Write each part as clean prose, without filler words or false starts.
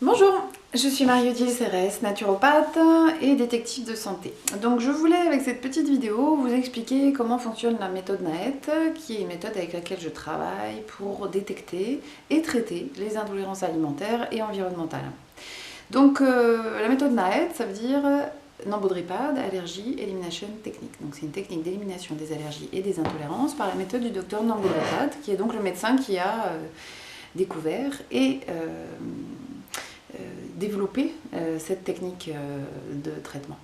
Bonjour, je suis Marie-Odile Serres, naturopathe et détective de santé. Donc je voulais avec cette petite vidéo vous expliquer comment fonctionne la méthode NAET, qui est une méthode avec laquelle je travaille pour détecter et traiter les intolérances alimentaires et environnementales. Donc la méthode NAET, ça veut dire Nambo-Dripad, allergie, élimination technique. Donc c'est une technique d'élimination des allergies et des intolérances par la méthode du docteur Nambo-Dripad, qui est donc le médecin qui a découvert et développer cette technique de traitement.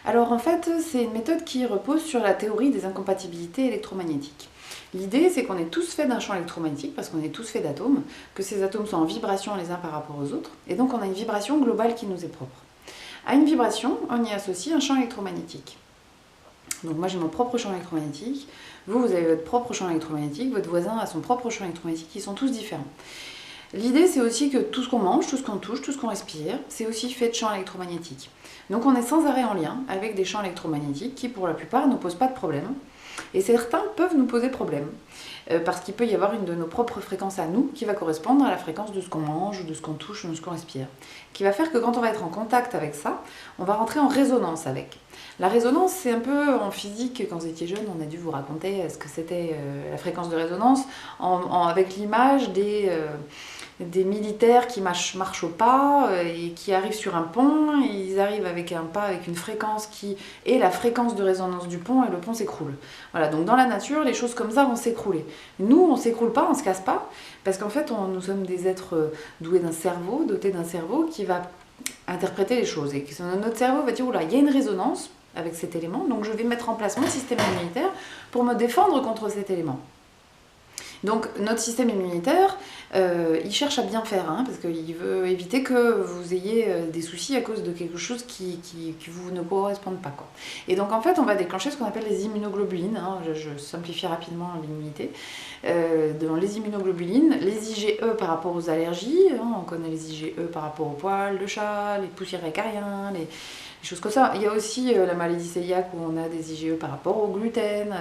Alors en fait, c'est une méthode qui repose sur la théorie des incompatibilités électromagnétiques. L'idée, c'est qu'on est tous faits d'un champ électromagnétique, parce qu'on est tous faits d'atomes, que ces atomes sont en vibration les uns par rapport aux autres, et donc on a une vibration globale qui nous est propre. À une vibration, on y associe un champ électromagnétique. Donc moi j'ai mon propre champ électromagnétique, vous avez votre propre champ électromagnétique, votre voisin a son propre champ électromagnétique, ils sont tous différents. L'idée, c'est aussi que tout ce qu'on mange, tout ce qu'on touche, tout ce qu'on respire, c'est aussi fait de champs électromagnétiques. Donc on est sans arrêt en lien avec des champs électromagnétiques qui, pour la plupart, ne posent pas de problème. Et certains peuvent nous poser problème, parce qu'il peut y avoir une de nos propres fréquences à nous qui va correspondre à la fréquence de ce qu'on mange, ou de ce qu'on touche, ou de ce qu'on respire. Qui va faire que quand on va être en contact avec ça, on va rentrer en résonance avec. La résonance, c'est un peu en physique, quand vous étiez jeune, on a dû vous raconter ce que c'était la fréquence de résonance, avec l'image des militaires qui marchent au pas et qui arrivent sur un pont, ils arrivent avec un pas avec une fréquence qui est la fréquence de résonance du pont et le pont s'écroule. Voilà, donc dans la nature, les choses comme ça vont s'écrouler. Nous, on ne s'écroule pas, on ne se casse pas, parce qu'en fait, nous sommes des êtres doués d'un cerveau, dotés d'un cerveau qui va interpréter les choses. Et notre cerveau va dire, oula, il y a une résonance avec cet élément, donc je vais mettre en place mon système immunitaire pour me défendre contre cet élément. Donc notre système immunitaire, il cherche à bien faire, parce qu'il veut éviter que vous ayez des soucis à cause de quelque chose qui vous ne correspond pas, quoi. Et donc en fait, on va déclencher ce qu'on appelle les immunoglobulines, je simplifie rapidement l'immunité. Dans les immunoglobulines, les IgE par rapport aux allergies, on connaît les IgE par rapport aux poils de chat, les poussières acariens, les choses comme ça. Il y a aussi la maladie cœliaque où on a des IgE par rapport au gluten.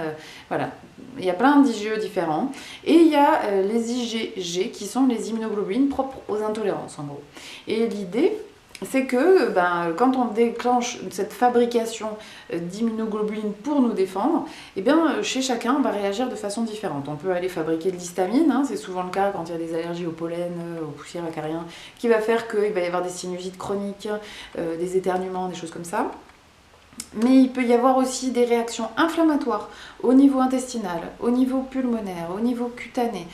Voilà, il y a plein d'IgE différents. Et il y a les IgG qui sont les immunoglobulines propres aux intolérances en gros. Et l'idée, c'est que quand on déclenche cette fabrication d'immunoglobulines pour nous défendre, chez chacun, on va réagir de façon différente. On peut aller fabriquer de l'histamine, c'est souvent le cas quand il y a des allergies au pollen, aux poussières acariens, qui va faire qu'il va y avoir des sinusites chroniques, des éternuements, des choses comme ça. Mais il peut y avoir aussi des réactions inflammatoires au niveau intestinal, au niveau pulmonaire, au niveau cutané.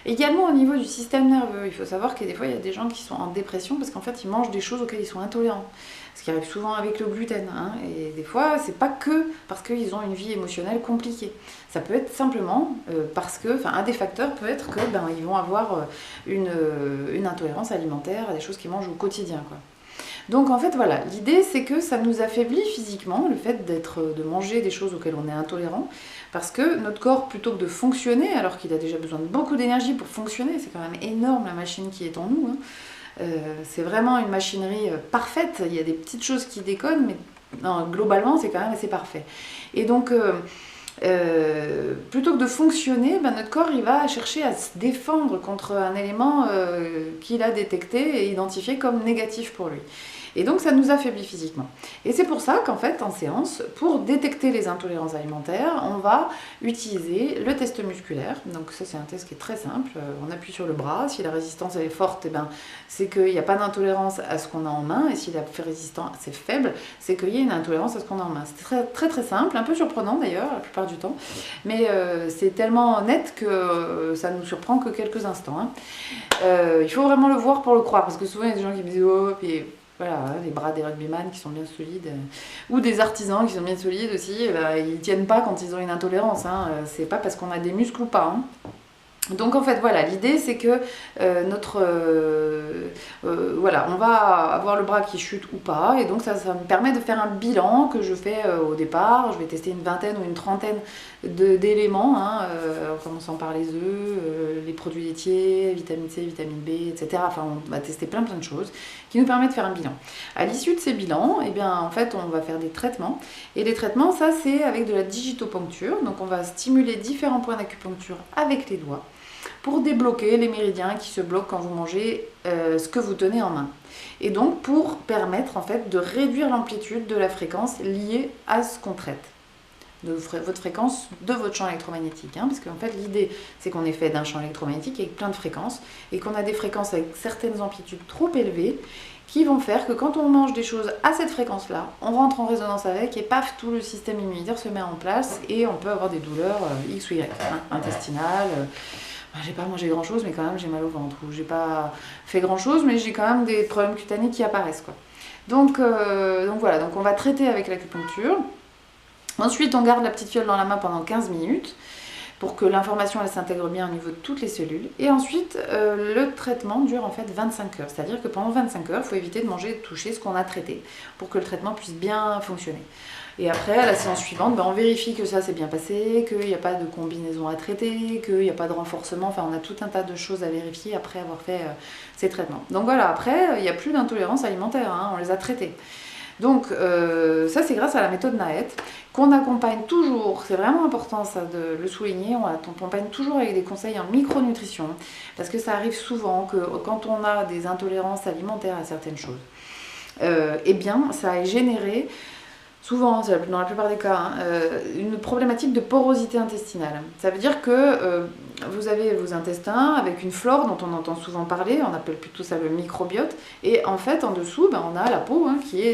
Également au niveau du système nerveux. Il faut savoir que des fois, il y a des gens qui sont en dépression parce qu'en fait, ils mangent des choses auxquelles ils sont intolérants. Ce qui arrive souvent avec le gluten. Et des fois, c'est pas que parce qu'ils ont une vie émotionnelle compliquée. Ça peut être simplement parce que, un des facteurs peut être que ils vont avoir une intolérance alimentaire à des choses qu'ils mangent au quotidien, quoi. Donc en fait voilà, l'idée c'est que ça nous affaiblit physiquement, le fait de manger des choses auxquelles on est intolérant, parce que notre corps, plutôt que de fonctionner, alors qu'il a déjà besoin de beaucoup d'énergie pour fonctionner, c'est quand même énorme la machine qui est en nous, c'est vraiment une machinerie parfaite, il y a des petites choses qui déconnent, mais non, globalement c'est quand même assez parfait. Et donc plutôt que de fonctionner, notre corps il va chercher à se défendre contre un élément qu'il a détecté et identifié comme négatif pour lui. Et donc ça nous affaiblit physiquement. Et c'est pour ça qu'en fait, en séance, pour détecter les intolérances alimentaires, on va utiliser le test musculaire. Donc ça, c'est un test qui est très simple. On appuie sur le bras. Si la résistance elle est forte, c'est qu'il n'y a pas d'intolérance à ce qu'on a en main. Et si la résistance c'est faible, c'est qu'il y a une intolérance à ce qu'on a en main. C'est très, très très simple, un peu surprenant d'ailleurs, la plupart du temps. Mais c'est tellement net que ça ne nous surprend que quelques instants. Il faut vraiment le voir pour le croire. Parce que souvent, il y a des gens qui me disent « Oh, puis... » Voilà, les bras des rugbyman qui sont bien solides, ou des artisans qui sont bien solides aussi, ils tiennent pas quand ils ont une intolérance, c'est pas parce qu'on a des muscles ou pas. Donc en fait voilà, l'idée c'est que on va avoir le bras qui chute ou pas, et donc ça me permet de faire un bilan que je fais au départ. Je vais tester une vingtaine ou une trentaine d'éléments, en commençant par les œufs, les produits laitiers, vitamine C, vitamine B, etc. Enfin on va tester plein de choses qui nous permettent de faire un bilan. À l'issue de ces bilans, en fait on va faire des traitements, et les traitements ça c'est avec de la digitopuncture, donc on va stimuler différents points d'acupuncture avec les doigts. pour débloquer les méridiens qui se bloquent quand vous mangez ce que vous tenez en main. Et donc pour permettre en fait de réduire l'amplitude de la fréquence liée à ce qu'on traite. De votre fréquence de votre champ électromagnétique. Parce qu'en fait, l'idée, c'est qu'on est fait d'un champ électromagnétique avec plein de fréquences et qu'on a des fréquences avec certaines amplitudes trop élevées qui vont faire que quand on mange des choses à cette fréquence-là, on rentre en résonance avec et paf, tout le système immunitaire se met en place et on peut avoir des douleurs X ou Y, intestinales. J'ai pas mangé grand-chose, mais quand même, j'ai mal au ventre. Ou j'ai pas fait grand-chose, mais j'ai quand même des problèmes cutanés qui apparaissent, quoi. Donc voilà, donc on va traiter avec l'acupuncture. Ensuite, on garde la petite fiole dans la main pendant 15 minutes pour que l'information s'intègre bien au niveau de toutes les cellules. Et ensuite, le traitement dure en fait 25 heures. C'est-à-dire que pendant 25 heures, il faut éviter de manger et de toucher ce qu'on a traité pour que le traitement puisse bien fonctionner. Et après, à la séance suivante, on vérifie que ça s'est bien passé, qu'il n'y a pas de combinaison à traiter, qu'il n'y a pas de renforcement. Enfin, on a tout un tas de choses à vérifier après avoir fait ces traitements. Donc voilà, après, il n'y a plus d'intolérance alimentaire, on les a traités. Donc ça c'est grâce à la méthode Naët qu'on accompagne toujours, c'est vraiment important ça de le souligner, on accompagne toujours avec des conseils en micronutrition parce que ça arrive souvent que quand on a des intolérances alimentaires à certaines choses, eh bien ça a généré souvent, dans la plupart des cas, une problématique de porosité intestinale. Ça veut dire que vous avez vos intestins avec une flore dont on entend souvent parler, on appelle plutôt ça le microbiote, et en fait en dessous on a la peau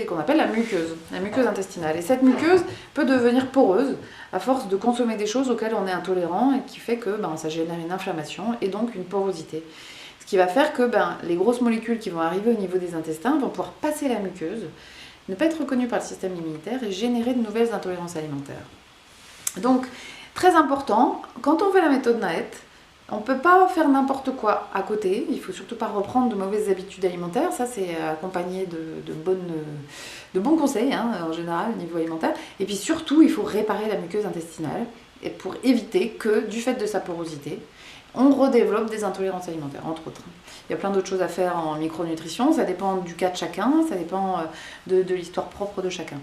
qu'on appelle la muqueuse intestinale. Et cette muqueuse peut devenir poreuse à force de consommer des choses auxquelles on est intolérant et qui fait que ça génère une inflammation et donc une porosité. Ce qui va faire que les grosses molécules qui vont arriver au niveau des intestins vont pouvoir passer la muqueuse, ne pas être reconnu par le système immunitaire et générer de nouvelles intolérances alimentaires. Donc, très important, quand on fait la méthode Naët, on ne peut pas faire n'importe quoi à côté, il ne faut surtout pas reprendre de mauvaises habitudes alimentaires, ça c'est accompagné de bons conseils en général au niveau alimentaire, et puis surtout il faut réparer la muqueuse intestinale et pour éviter que du fait de sa porosité, on redéveloppe des intolérances alimentaires, entre autres. Il y a plein d'autres choses à faire en micronutrition, ça dépend du cas de chacun, ça dépend de l'histoire propre de chacun.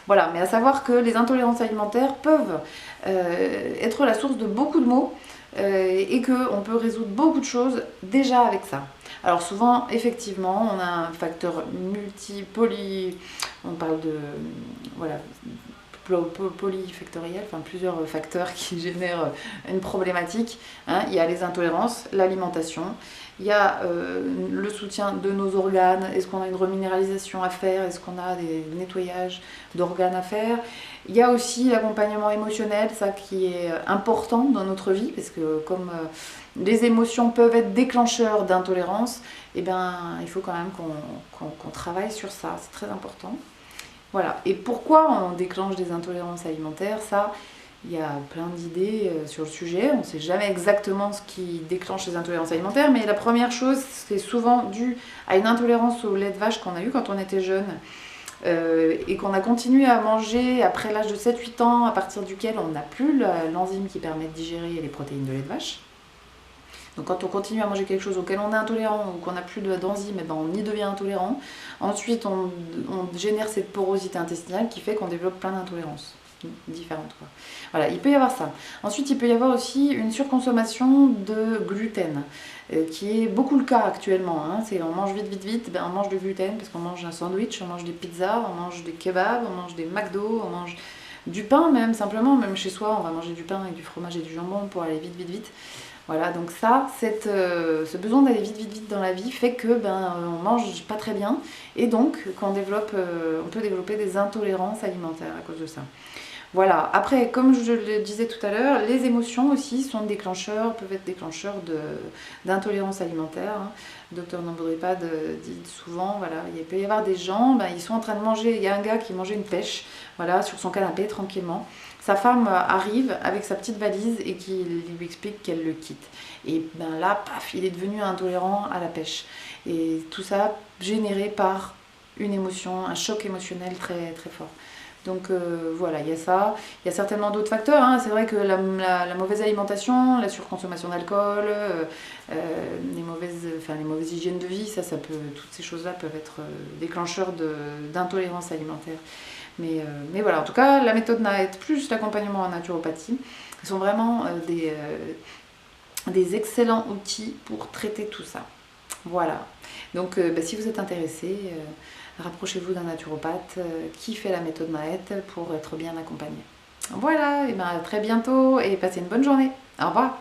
Voilà, mais à savoir que les intolérances alimentaires peuvent être la source de beaucoup de maux et qu'on peut résoudre beaucoup de choses déjà avec ça. Alors souvent, effectivement, on a un facteur on parle de polyfactoriel, enfin plusieurs facteurs qui génèrent une problématique. Il y a les intolérances, l'alimentation, il y a le soutien de nos organes, est-ce qu'on a une reminéralisation à faire, est-ce qu'on a des nettoyages d'organes à faire. Il y a aussi l'accompagnement émotionnel, ça qui est important dans notre vie, parce que comme les émotions peuvent être déclencheurs d'intolérance, il faut quand même qu'on travaille sur ça, c'est très important. Voilà. Et pourquoi on déclenche des intolérances alimentaires? Ça, il y a plein d'idées sur le sujet. On ne sait jamais exactement ce qui déclenche les intolérances alimentaires, mais la première chose, c'est souvent dû à une intolérance au lait de vache qu'on a eu quand on était jeune et qu'on a continué à manger après l'âge de 7-8 ans, à partir duquel on n'a plus l'enzyme qui permet de digérer les protéines de lait de vache. Donc quand on continue à manger quelque chose auquel on est intolérant ou qu'on n'a plus d'enzyme, on y devient intolérant. Ensuite, on génère cette porosité intestinale qui fait qu'on développe plein d'intolérances différentes. Voilà, il peut y avoir ça. Ensuite, il peut y avoir aussi une surconsommation de gluten, qui est beaucoup le cas actuellement. On mange vite, on mange du gluten parce qu'on mange un sandwich, on mange des pizzas, on mange des kebabs, on mange des McDo, on mange du pain même, simplement. Même chez soi, on va manger du pain avec du fromage et du jambon pour aller vite. Voilà, donc ça, ce besoin d'aller vite dans la vie fait que on mange pas très bien et donc on peut développer des intolérances alimentaires à cause de ça. Voilà, après, comme je le disais tout à l'heure, les émotions aussi peuvent être déclencheurs d'intolérance alimentaire. Docteur Namboudiripad dit souvent, voilà, il peut y avoir des gens, ils sont en train de manger, il y a un gars qui mangeait une pêche, voilà, sur son canapé tranquillement. Sa femme arrive avec sa petite valise et qui lui explique qu'elle le quitte. Et là, paf, il est devenu intolérant à la pêche. Et tout ça généré par une émotion, un choc émotionnel très, très fort. Donc voilà, il y a ça. Il y a certainement d'autres facteurs. C'est vrai que la mauvaise alimentation, la surconsommation d'alcool, les mauvaises hygiènes de vie, toutes ces choses-là peuvent être déclencheurs d'intolérance alimentaire. Mais voilà, en tout cas, la méthode Naët plus l'accompagnement en naturopathie sont vraiment des excellents outils pour traiter tout ça. Voilà. Donc si vous êtes intéressé, rapprochez-vous d'un naturopathe qui fait la méthode Maët pour être bien accompagné. Voilà, et à très bientôt et passez une bonne journée. Au revoir.